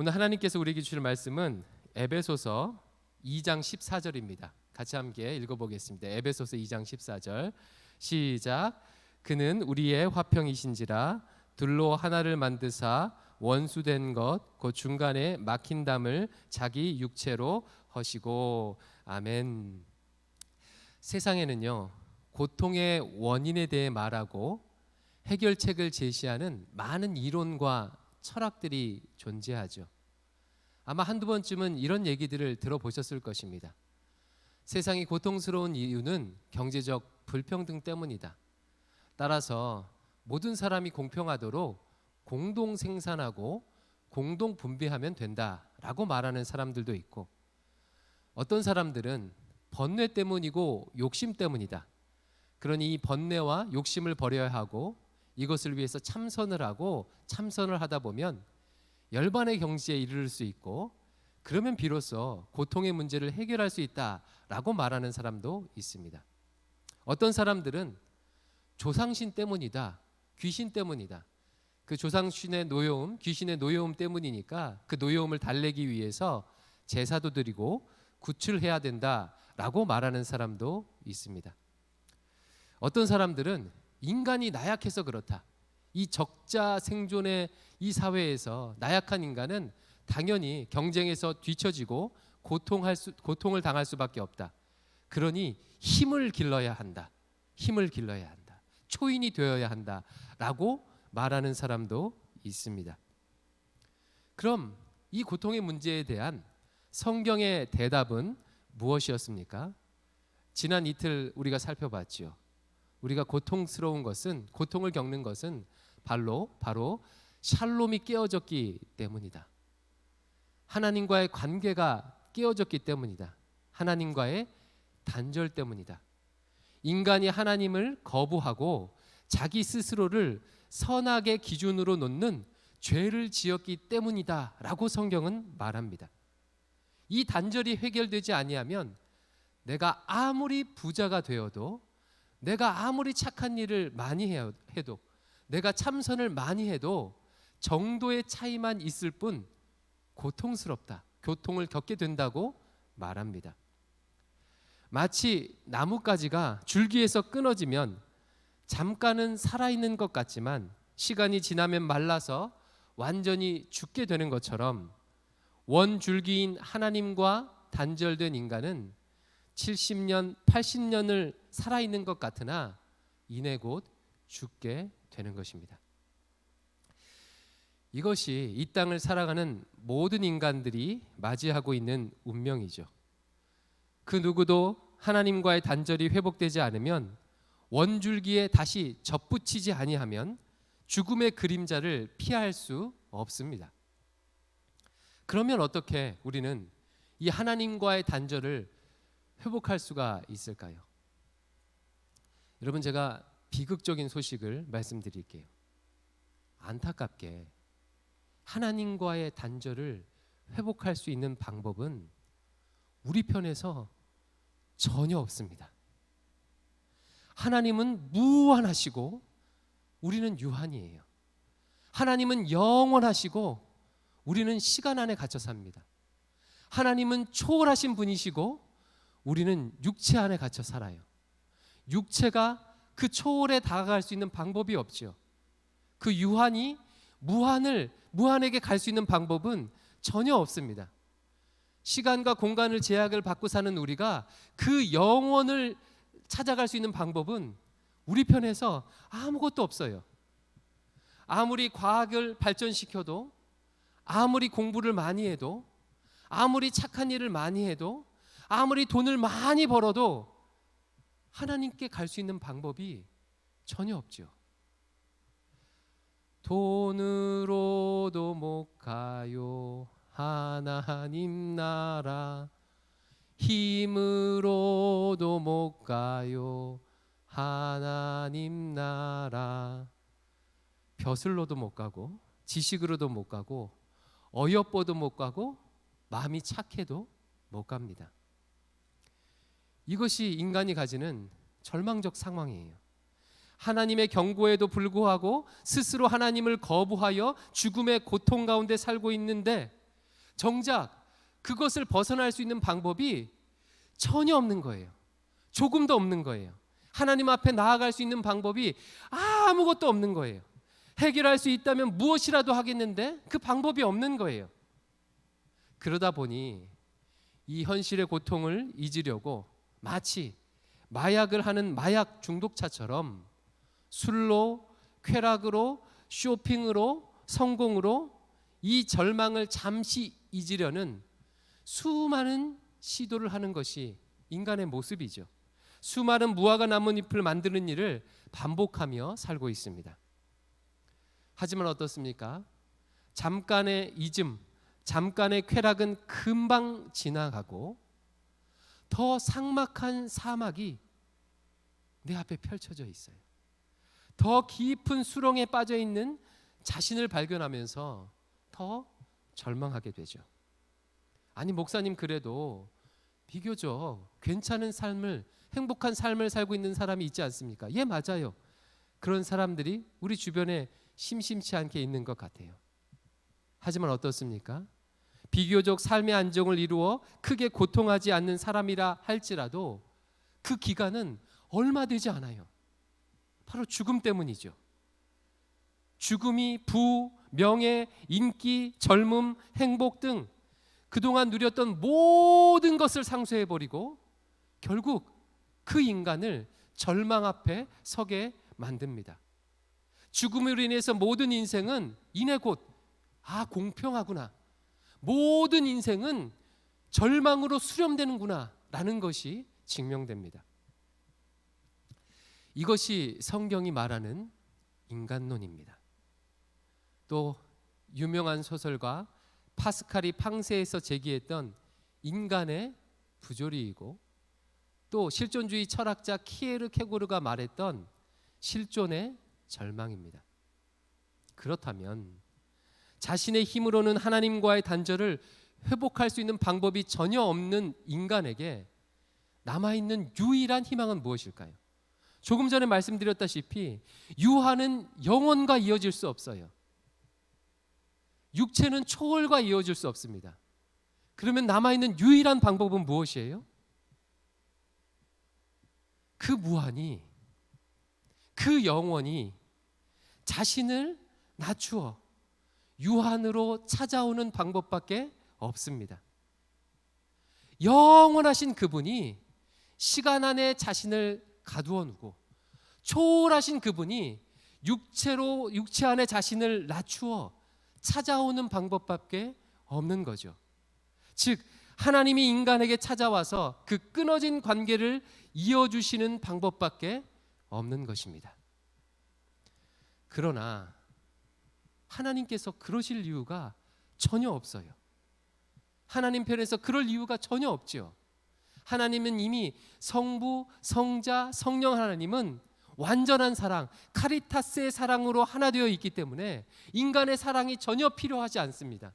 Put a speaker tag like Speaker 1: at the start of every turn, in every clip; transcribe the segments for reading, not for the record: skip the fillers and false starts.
Speaker 1: 오늘 하나님께서 우리에게 주실 말씀은 에베소서 2장 14절입니다. 같이 함께 읽어보겠습니다. 에베소서 2장 14절 시작. 그는 우리의 화평이신지라 둘로 하나를 만드사 원수된 것 곧 중간에 막힌 담을 자기 육체로 허시고. 아멘. 세상에는요, 고통의 원인에 대해 말하고 해결책을 제시하는 많은 이론과 철학들이 존재하죠. 아마 한두 번쯤은 이런 얘기들을 들어보셨을 것입니다. 세상이 고통스러운 이유는 경제적 불평등 때문이다. 따라서 모든 사람이 공평하도록 공동 생산하고 공동 분배하면 된다라고 말하는 사람들도 있고, 어떤 사람들은 번뇌 때문이고 욕심 때문이다. 그러니 이 번뇌와 욕심을 버려야 하고 이것을 위해서 참선을 하고 참선을 하다 보면 열반의 경지에 이르를 수 있고, 그러면 비로소 고통의 문제를 해결할 수 있다라고 말하는 사람도 있습니다. 어떤 사람들은 조상신 때문이다, 귀신 때문이다. 그 조상신의 노여움, 귀신의 노여움 때문이니까 그 노여움을 달래기 위해서 제사도 드리고 구출해야 된다라고 말하는 사람도 있습니다. 어떤 사람들은 인간이 나약해서 그렇다. 이 적자 생존의 이 사회에서 나약한 인간은 당연히 경쟁에서 뒤처지고 고통을 당할 수밖에 없다. 그러니 힘을 길러야 한다. 힘을 길러야 한다. 초인이 되어야 한다라고 말하는 사람도 있습니다. 그럼 이 고통의 문제에 대한 성경의 대답은 무엇이었습니까? 지난 이틀 우리가 살펴봤지요. 우리가 고통을 겪는 것은 바로 샬롬이 깨어졌기 때문이다. 하나님과의 관계가 깨어졌기 때문이다. 하나님과의 단절 때문이다. 인간이 하나님을 거부하고 자기 스스로를 선악의 기준으로 놓는 죄를 지었기 때문이다 라고 성경은 말합니다. 이 단절이 해결되지 아니하면 내가 아무리 부자가 되어도, 내가 아무리 착한 일을 많이 해도, 내가 참선을 많이 해도 정도의 차이만 있을 뿐 고통스럽다, 고통을 겪게 된다고 말합니다. 마치 나뭇가지가 줄기에서 끊어지면 잠깐은 살아있는 것 같지만 시간이 지나면 말라서 완전히 죽게 되는 것처럼 원줄기인 하나님과 단절된 인간은 70년, 80년을 살아있는 것 같으나 이내 곧 죽게 되는 것입니다. 이것이 이 땅을 살아가는 모든 인간들이 맞이하고 있는 운명이죠. 그 누구도 하나님과의 단절이 회복되지 않으면, 원줄기에 다시 접붙이지 아니하면 죽음의 그림자를 피할 수 없습니다. 그러면 어떻게 우리는 이 하나님과의 단절을 회복할 수가 있을까요? 여러분, 제가 비극적인 소식을 말씀드릴게요. 안타깝게 하나님과의 단절을 회복할 수 있는 방법은 우리 편에서 전혀 없습니다. 하나님은 무한하시고 우리는 유한이에요. 하나님은 영원하시고 우리는 시간 안에 갇혀 삽니다. 하나님은 초월하신 분이시고 우리는 육체 안에 갇혀 살아요. 육체가 그 초월에 다가갈 수 있는 방법이 없죠. 그 유한이 무한에게 갈 수 있는 방법은 전혀 없습니다. 시간과 공간을 제약을 받고 사는 우리가 그 영원을 찾아갈 수 있는 방법은 우리 편에서 아무것도 없어요. 아무리 과학을 발전시켜도, 아무리 공부를 많이 해도, 아무리 착한 일을 많이 해도, 아무리 돈을 많이 벌어도 하나님께 갈 수 있는 방법이 전혀 없죠. 돈으로도 못 가요 하나님 나라, 힘으로도 못 가요 하나님 나라. 벼슬로도 못 가고, 지식으로도 못 가고, 어여뻐도 못 가고, 마음이 착해도 못 갑니다. 이것이 인간이 가지는 절망적 상황이에요. 하나님의 경고에도 불구하고 스스로 하나님을 거부하여 죽음의 고통 가운데 살고 있는데 정작 그것을 벗어날 수 있는 방법이 전혀 없는 거예요. 조금도 없는 거예요. 하나님 앞에 나아갈 수 있는 방법이 아무것도 없는 거예요. 해결할 수 있다면 무엇이라도 하겠는데 그 방법이 없는 거예요. 그러다 보니 이 현실의 고통을 잊으려고 마치 마약을 하는 마약 중독자처럼 술로, 쾌락으로, 쇼핑으로, 성공으로 이 절망을 잠시 잊으려는 수많은 시도를 하는 것이 인간의 모습이죠. 수많은 무화과 나뭇잎을 만드는 일을 반복하며 살고 있습니다. 하지만 어떻습니까? 잠깐의 잊음, 잠깐의 쾌락은 금방 지나가고 더 삭막한 사막이 내 앞에 펼쳐져 있어요. 더 깊은 수렁에 빠져 있는 자신을 발견하면서 더 절망하게 되죠. 아니 목사님, 그래도 비교적 괜찮은 삶을, 행복한 삶을 살고 있는 사람이 있지 않습니까? 예, 맞아요. 그런 사람들이 우리 주변에 심심치 않게 있는 것 같아요. 하지만 어떻습니까? 비교적 삶의 안정을 이루어 크게 고통하지 않는 사람이라 할지라도 그 기간은 얼마 되지 않아요. 바로 죽음 때문이죠. 죽음이 부, 명예, 인기, 젊음, 행복 등 그동안 누렸던 모든 것을 상쇄해버리고 결국 그 인간을 절망 앞에 서게 만듭니다. 죽음으로 인해서 모든 인생은 이내 곧 공평하구나, 모든 인생은 절망으로 수렴되는구나 라는 것이 증명됩니다. 이것이 성경이 말하는 인간론입니다. 또 유명한 소설가 파스칼이 팡세에서 제기했던 인간의 부조리이고, 또 실존주의 철학자 키에르케고르가 말했던 실존의 절망입니다. 그렇다면 자신의 힘으로는 하나님과의 단절을 회복할 수 있는 방법이 전혀 없는 인간에게 남아있는 유일한 희망은 무엇일까요? 조금 전에 말씀드렸다시피 유한은 영혼과 이어질 수 없어요. 육체는 초월과 이어질 수 없습니다. 그러면 남아있는 유일한 방법은 무엇이에요? 그 무한이, 그 영원이 자신을 낮추어 유한으로 찾아오는 방법밖에 없습니다. 영원하신 그분이 시간 안에 자신을 가두어 두고 초월하신 그분이 육체 안에 자신을 낮추어 찾아오는 방법밖에 없는 거죠. 즉 하나님이 인간에게 찾아와서 그 끊어진 관계를 이어주시는 방법밖에 없는 것입니다. 그러나 하나님께서 그러실 이유가 전혀 없어요. 하나님 편에서 그럴 이유가 전혀 없죠. 하나님은 이미 성부, 성자, 성령 하나님은 완전한 사랑, 카리타스의 사랑으로 하나 되어 있기 때문에 인간의 사랑이 전혀 필요하지 않습니다.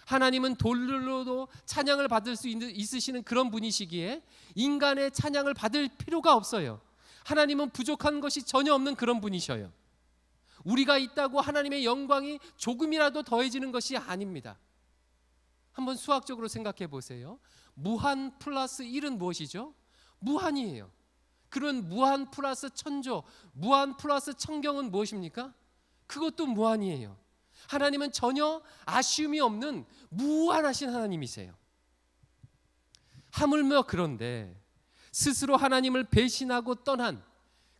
Speaker 1: 하나님은 돌로도 찬양을 받을 수 있으시는 그런 분이시기에 인간의 찬양을 받을 필요가 없어요. 하나님은 부족한 것이 전혀 없는 그런 분이셔요. 우리가 있다고 하나님의 영광이 조금이라도 더해지는 것이 아닙니다. 한번 수학적으로 생각해 보세요. 무한 플러스 1은 무엇이죠? 무한이에요. 그런 무한 플러스 천조, 무한 플러스 천경은 무엇입니까? 그것도 무한이에요. 하나님은 전혀 아쉬움이 없는 무한하신 하나님이세요. 하물며 그런데 스스로 하나님을 배신하고 떠난,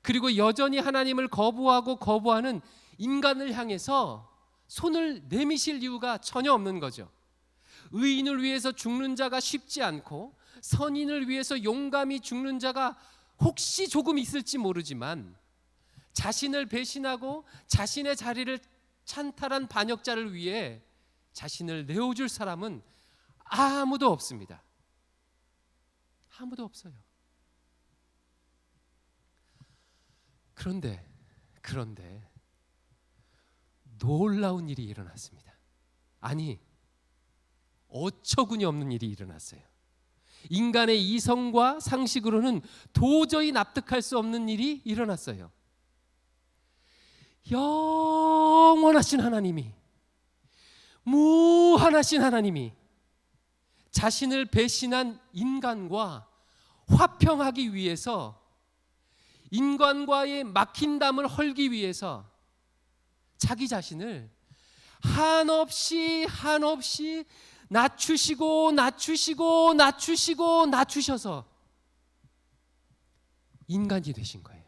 Speaker 1: 그리고 여전히 하나님을 거부하는 인간을 향해서 손을 내미실 이유가 전혀 없는 거죠. 의인을 위해서 죽는 자가 쉽지 않고 선인을 위해서 용감히 죽는 자가 혹시 조금 있을지 모르지만 자신을 배신하고 자신의 자리를 찬탈한 반역자를 위해 자신을 내어줄 사람은 아무도 없습니다. 아무도 없어요. 그런데 놀라운 일이 일어났습니다. 아니, 어처구니 없는 일이 일어났어요. 인간의 이성과 상식으로는 도저히 납득할 수 없는 일이 일어났어요. 영원하신 하나님이, 무한하신 하나님이 자신을 배신한 인간과 화평하기 위해서, 인간과의 막힌 담을 헐기 위해서 자기 자신을 한없이 낮추셔서 인간이 되신 거예요.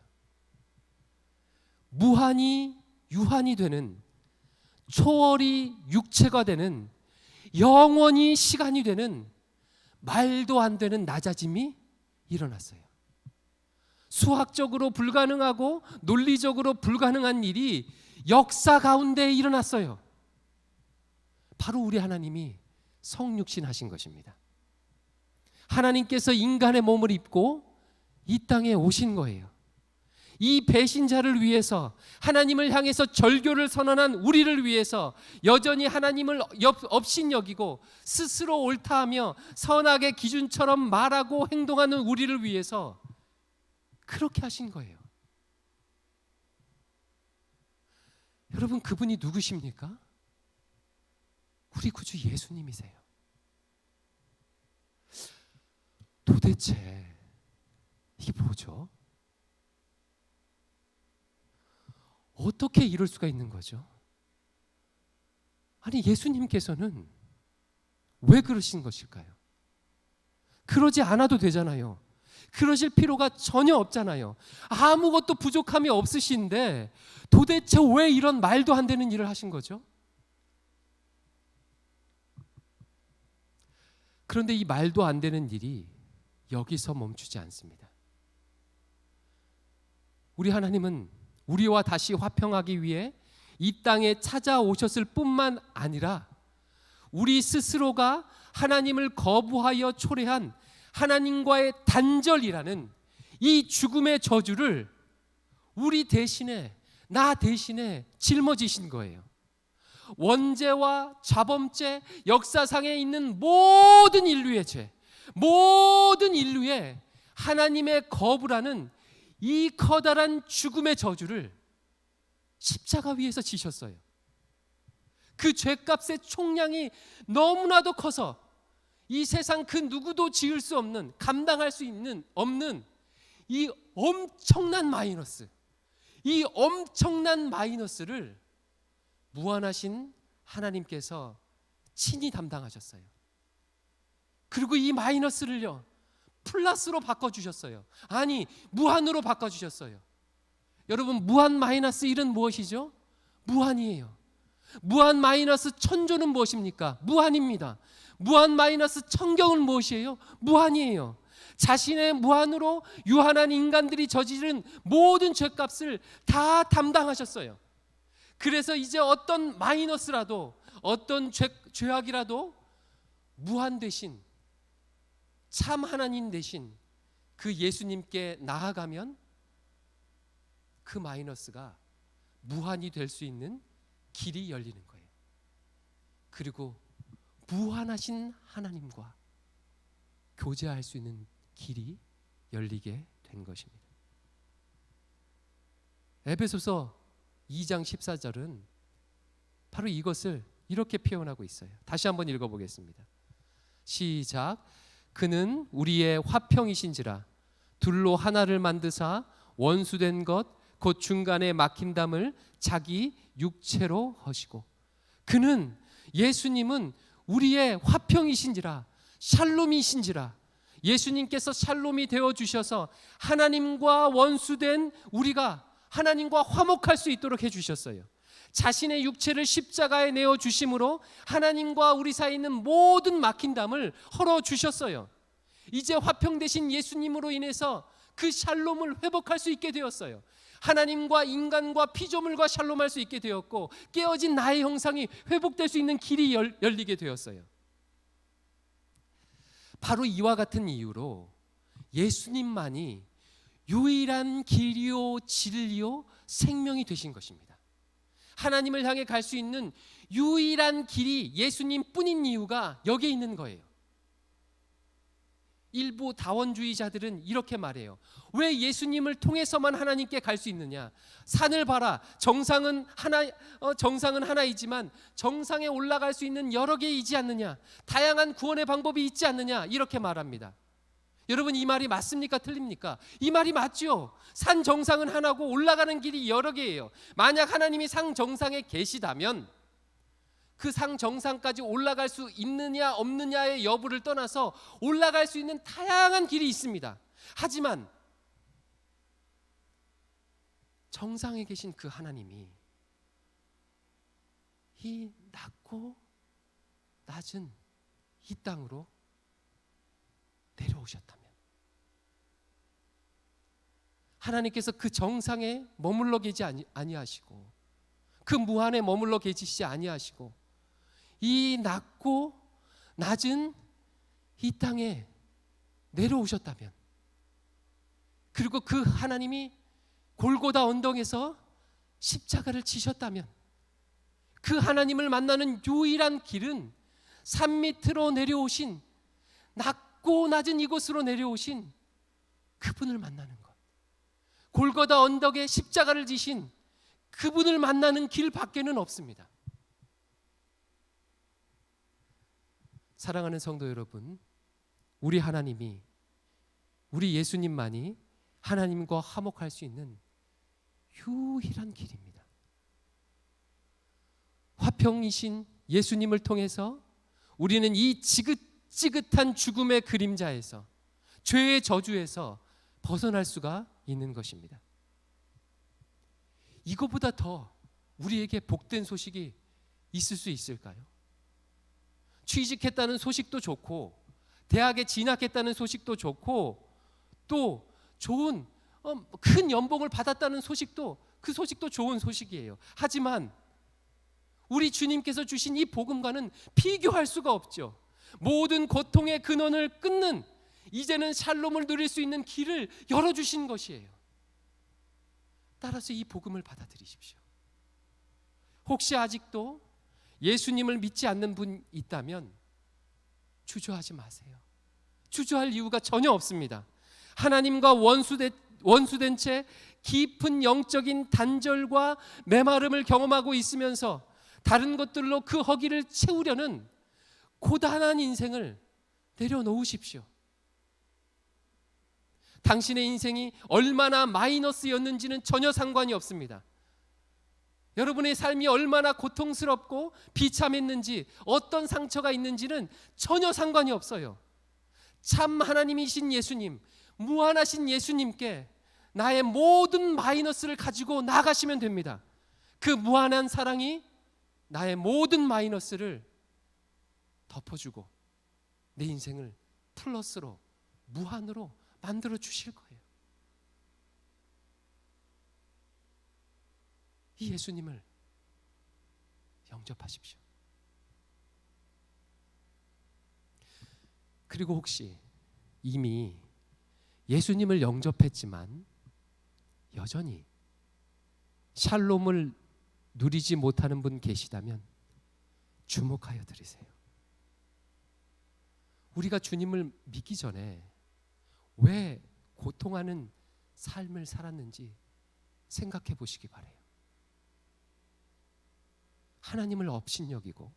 Speaker 1: 무한히 유한이 되는, 초월이 육체가 되는, 영원히 시간이 되는 말도 안 되는 낮아짐이 일어났어요. 수학적으로 불가능하고 논리적으로 불가능한 일이 역사 가운데 일어났어요. 바로 우리 하나님이 성육신 하신 것입니다. 하나님께서 인간의 몸을 입고 이 땅에 오신 거예요. 이 배신자를 위해서, 하나님을 향해서 절교를 선언한 우리를 위해서, 여전히 하나님을 업신여기고 스스로 옳다하며 선악의 기준처럼 말하고 행동하는 우리를 위해서 그렇게 하신 거예요. 여러분, 그분이 누구십니까? 우리 구주 예수님이세요. 도대체 이게 뭐죠? 어떻게 이럴 수가 있는 거죠? 아니, 예수님께서는 왜 그러신 것일까요? 그러지 않아도 되잖아요. 그러실 필요가 전혀 없잖아요. 아무것도 부족함이 없으신데 도대체 왜 이런 말도 안 되는 일을 하신 거죠? 그런데 이 말도 안 되는 일이 여기서 멈추지 않습니다. 우리 하나님은 우리와 다시 화평하기 위해 이 땅에 찾아오셨을 뿐만 아니라 우리 스스로가 하나님을 거부하여 초래한 하나님과의 단절이라는 이 죽음의 저주를 우리 대신에, 나 대신에 짊어지신 거예요. 원죄와 자범죄, 역사상에 있는 모든 인류의 죄, 모든 인류의 하나님의 거부라는 이 커다란 죽음의 저주를 십자가 위에서 지셨어요. 그 죄값의 총량이 너무나도 커서 이 세상 그 누구도 지을 수 없는, 감당할 수 없는 이 엄청난 마이너스, 이 엄청난 마이너스를 무한하신 하나님께서 친히 담당하셨어요. 그리고 이 마이너스를요, 플러스로 바꿔주셨어요. 아니, 무한으로 바꿔주셨어요. 여러분, 무한 마이너스 1은 무엇이죠? 무한이에요. 무한 마이너스 1000조는 무엇입니까? 무한입니다. 무한 마이너스 1000경은 무엇이에요? 무한이에요. 자신의 무한으로 유한한 인간들이 저지른 모든 죄값을 다 담당하셨어요. 그래서 이제 어떤 마이너스라도, 어떤 죄악이라도 무한 대신, 참 하나님 대신 그 예수님께 나아가면 그 마이너스가 무한이 될 수 있는 길이 열리는 거예요. 그리고 무한하신 하나님과 교제할 수 있는 길이 열리게 된 것입니다. 에베소서 2장 14절은 바로 이것을 이렇게 표현하고 있어요. 다시 한번 읽어보겠습니다. 시작. 그는 우리의 화평이신지라 둘로 하나를 만드사 원수된 것 곧 중간에 막힌 담을 자기 육체로 허시고. 그는, 예수님은 우리의 화평이신지라, 샬롬이신지라, 예수님께서 샬롬이 되어주셔서 하나님과 원수된 우리가 하나님과 화목할 수 있도록 해주셨어요. 자신의 육체를 십자가에 내어주심으로 하나님과 우리 사이에 있는 모든 막힌 담을 헐어주셨어요. 이제 화평 되신 예수님으로 인해서 그 샬롬을 회복할 수 있게 되었어요. 하나님과 인간과 피조물과 샬롬할 수 있게 되었고, 깨어진 나의 형상이 회복될 수 있는 길이 열리게 되었어요. 바로 이와 같은 이유로 예수님만이 유일한 길이요 진리요 생명이 되신 것입니다. 하나님을 향해 갈 수 있는 유일한 길이 예수님 뿐인 이유가 여기에 있는 거예요. 일부 다원주의자들은 이렇게 말해요. 왜 예수님을 통해서만 하나님께 갈 수 있느냐? 산을 봐라. 정상은 하나이지만 정상에 올라갈 수 있는 여러 개이지 않느냐? 다양한 구원의 방법이 있지 않느냐? 이렇게 말합니다. 여러분, 이 말이 맞습니까? 틀립니까? 이 말이 맞죠. 산 정상은 하나고 올라가는 길이 여러 개예요. 만약 하나님이 산 정상에 계시다면 그 상 정상까지 올라갈 수 있느냐 없느냐의 여부를 떠나서 올라갈 수 있는 다양한 길이 있습니다. 하지만 정상에 계신 그 하나님이 이 낮고 낮은 이 땅으로 내려오셨다면, 하나님께서 그 정상에 머물러 계지 아니하시고 그 무한에 머물러 계시지 아니하시고 이 낮고 낮은 이 땅에 내려오셨다면, 그리고 그 하나님이 골고다 언덕에서 십자가를 지셨다면, 그 하나님을 만나는 유일한 길은 산 밑으로 내려오신, 낮고 낮은 이곳으로 내려오신 그분을 만나는 것, 골고다 언덕에 십자가를 지신 그분을 만나는 길 밖에는 없습니다. 사랑하는 성도 여러분, 우리 하나님이, 우리 예수님만이 하나님과 화목할 수 있는 유일한 길입니다. 화평이신 예수님을 통해서 우리는 이 지긋지긋한 죽음의 그림자에서, 죄의 저주에서 벗어날 수가 있는 것입니다. 이거보다 더 우리에게 복된 소식이 있을 수 있을까요? 취직했다는 소식도 좋고, 대학에 진학했다는 소식도 좋고, 또 좋은 큰 연봉을 받았다는 소식도, 그 소식도 좋은 소식이에요. 하지만 우리 주님께서 주신 이 복음과는 비교할 수가 없죠. 모든 고통의 근원을 끊는, 이제는 샬롬을 누릴 수 있는 길을 열어주신 것이에요. 따라서 이 복음을 받아들이십시오. 혹시 아직도 예수님을 믿지 않는 분 있다면 주저하지 마세요. 주저할 이유가 전혀 없습니다. 하나님과 원수된 채 깊은 영적인 단절과 메마름을 경험하고 있으면서 다른 것들로 그 허기를 채우려는 고단한 인생을 내려놓으십시오. 당신의 인생이 얼마나 마이너스였는지는 전혀 상관이 없습니다. 여러분의 삶이 얼마나 고통스럽고 비참했는지, 어떤 상처가 있는지는 전혀 상관이 없어요. 참 하나님이신 예수님, 무한하신 예수님께 나의 모든 마이너스를 가지고 나가시면 됩니다. 그 무한한 사랑이 나의 모든 마이너스를 덮어주고 내 인생을 플러스로, 무한으로 만들어 주실 거예요. 이 예수님을 영접하십시오. 그리고 혹시 이미 예수님을 영접했지만 여전히 샬롬을 누리지 못하는 분 계시다면 주목하여 들으세요. 우리가 주님을 믿기 전에 왜 고통하는 삶을 살았는지 생각해 보시기 바라요. 하나님을 업신여기고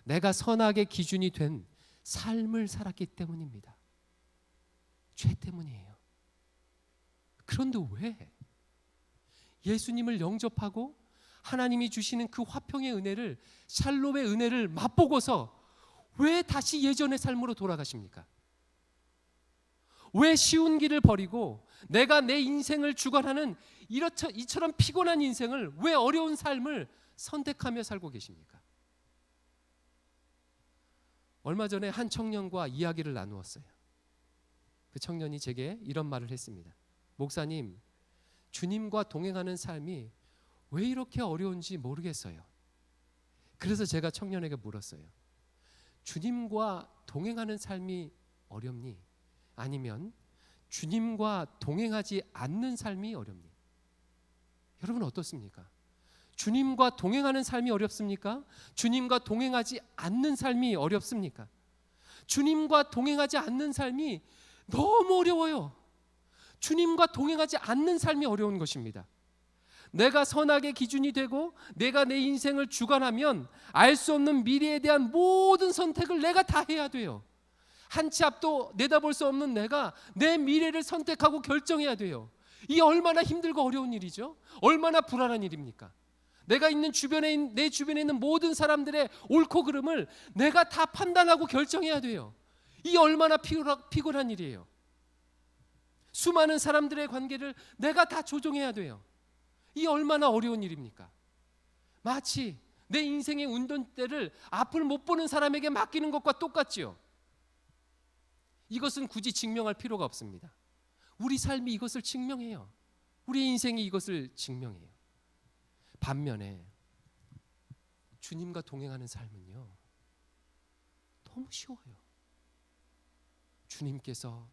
Speaker 1: 내가 선악의 기준이 된 삶을 살았기 때문입니다. 죄 때문이에요. 그런데 왜 예수님을 영접하고 하나님이 주시는 그 화평의 은혜를, 샬롬의 은혜를 맛보고서 왜 다시 예전의 삶으로 돌아가십니까? 왜 쉬운 길을 버리고 내가 내 인생을 주관하는 이처럼 피곤한 인생을, 왜 어려운 삶을 선택하며 살고 계십니까? 얼마 전에 한 청년과 이야기를 나누었어요. 그 청년이 제게 이런 말을 했습니다. 목사님, 주님과 동행하는 삶이 왜 이렇게 어려운지 모르겠어요. 그래서 제가 청년에게 물었어요. 주님과 동행하는 삶이 어렵니? 아니면 주님과 동행하지 않는 삶이 어렵니? 여러분 어떻습니까? 주님과 동행하는 삶이 어렵습니까? 주님과 동행하지 않는 삶이 어렵습니까? 주님과 동행하지 않는 삶이 너무 어려워요. 주님과 동행하지 않는 삶이 어려운 것입니다. 내가 선악의 기준이 되고 내가 내 인생을 주관하면 알 수 없는 미래에 대한 모든 선택을 내가 다 해야 돼요. 한 치 앞도 내다볼 수 없는 내가 내 미래를 선택하고 결정해야 돼요. 이게 얼마나 힘들고 어려운 일이죠. 얼마나 불안한 일입니까? 내가 있는 내 주변에 있는 모든 사람들의 옳고 그름을 내가 다 판단하고 결정해야 돼요. 이게 얼마나 피곤한 일이에요. 수많은 사람들의 관계를 내가 다 조종해야 돼요. 이게 얼마나 어려운 일입니까? 마치 내 인생의 운전대를 앞을 못 보는 사람에게 맡기는 것과 똑같지요. 이것은 굳이 증명할 필요가 없습니다. 우리 삶이 이것을 증명해요. 우리 인생이 이것을 증명해요. 반면에 주님과 동행하는 삶은요, 너무 쉬워요. 주님께서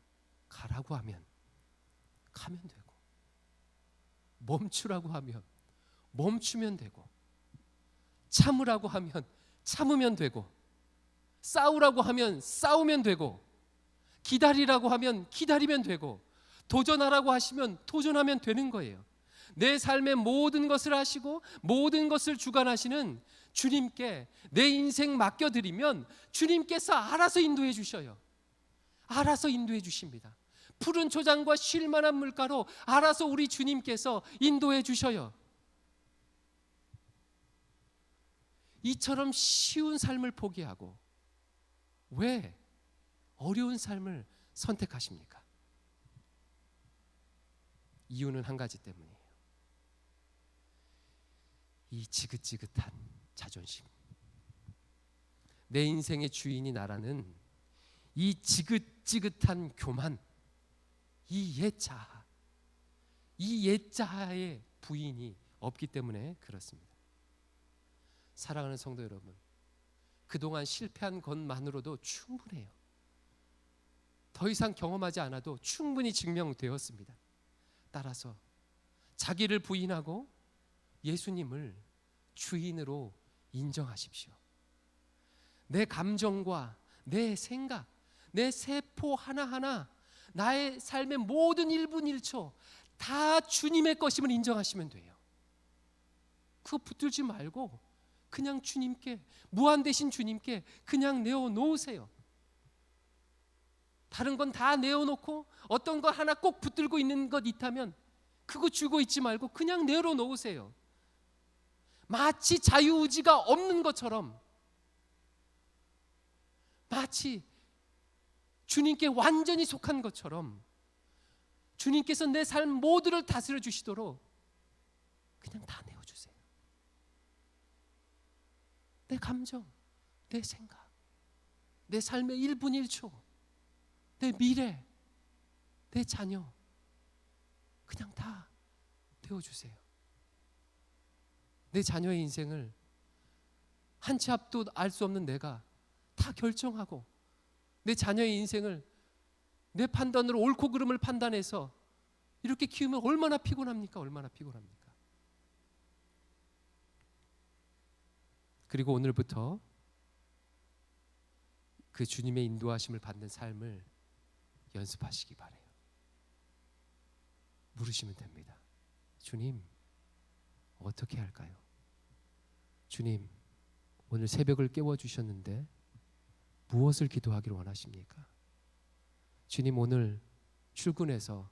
Speaker 1: 가라고 하면 가면 되고, 멈추라고 하면 멈추면 되고, 참으라고 하면 참으면 되고, 싸우라고 하면 싸우면 되고, 기다리라고 하면 기다리면 되고, 도전하라고 하시면 도전하면 되는 거예요. 내 삶의 모든 것을 하시고 모든 것을 주관하시는 주님께 내 인생 맡겨드리면 주님께서 알아서 인도해 주셔요. 알아서 인도해 주십니다. 푸른 초장과 쉴만한 물가로 알아서 우리 주님께서 인도해 주셔요. 이처럼 쉬운 삶을 포기하고 왜 어려운 삶을 선택하십니까? 이유는 한 가지 때문이에요. 이 지긋지긋한 자존심, 내 인생의 주인이 나라는 이 지긋지긋한 교만, 이 옛자아의 부인이 없기 때문에 그렇습니다. 사랑하는 성도 여러분, 그동안 실패한 것만으로도 충분해요. 더 이상 경험하지 않아도 충분히 증명되었습니다. 따라서 자기를 부인하고 예수님을 주인으로 인정하십시오. 내 감정과 내 생각, 내 세포 하나하나, 나의 삶의 모든 1분 1초 다 주님의 것임을 인정하시면 돼요. 그거 붙들지 말고 그냥 주님께, 무한 되신 주님께 그냥 내어놓으세요. 다른 건 다 내어놓고 어떤 거 하나 꼭 붙들고 있는 것 있다면 그거 쥐고 있지 말고 그냥 내려놓으세요. 마치 자유의지가 없는 것처럼, 마치 주님께 완전히 속한 것처럼 주님께서 내 삶 모두를 다스려 주시도록 그냥 다 내어주세요. 내 감정, 내 생각, 내 삶의 1분 1초, 내 미래, 내 자녀 그냥 다 내어주세요. 내 자녀의 인생을 한 치 앞도 알 수 없는 내가 다 결정하고 내 자녀의 인생을 내 판단으로 옳고 그름을 판단해서 이렇게 키우면 얼마나 피곤합니까? 얼마나 피곤합니까? 그리고 오늘부터 그 주님의 인도하심을 받는 삶을 연습하시기 바래요. 물으시면 됩니다. 주님, 어떻게 할까요? 주님, 오늘 새벽을 깨워주셨는데 무엇을 기도하기를 원하십니까? 주님, 오늘 출근해서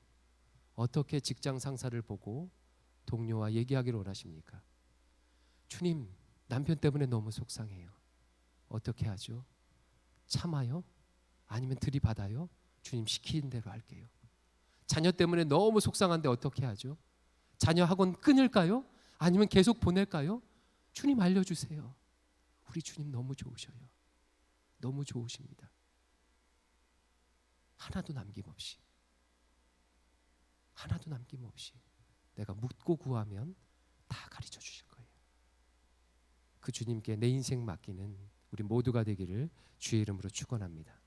Speaker 1: 어떻게 직장 상사를 보고 동료와 얘기하기를 원하십니까? 주님, 남편 때문에 너무 속상해요. 어떻게 하죠? 참아요? 아니면 들이받아요? 주님, 시키는 대로 할게요. 자녀 때문에 너무 속상한데 어떻게 하죠? 자녀 학원 끊을까요? 아니면 계속 보낼까요? 주님, 알려주세요. 우리 주님 너무 좋으셔요. 너무 좋으십니다. 하나도 남김없이 내가 묻고 구하면 다 가르쳐 주실 거예요. 그 주님께 내 인생 맡기는 우리 모두가 되기를 주의 이름으로 축원합니다.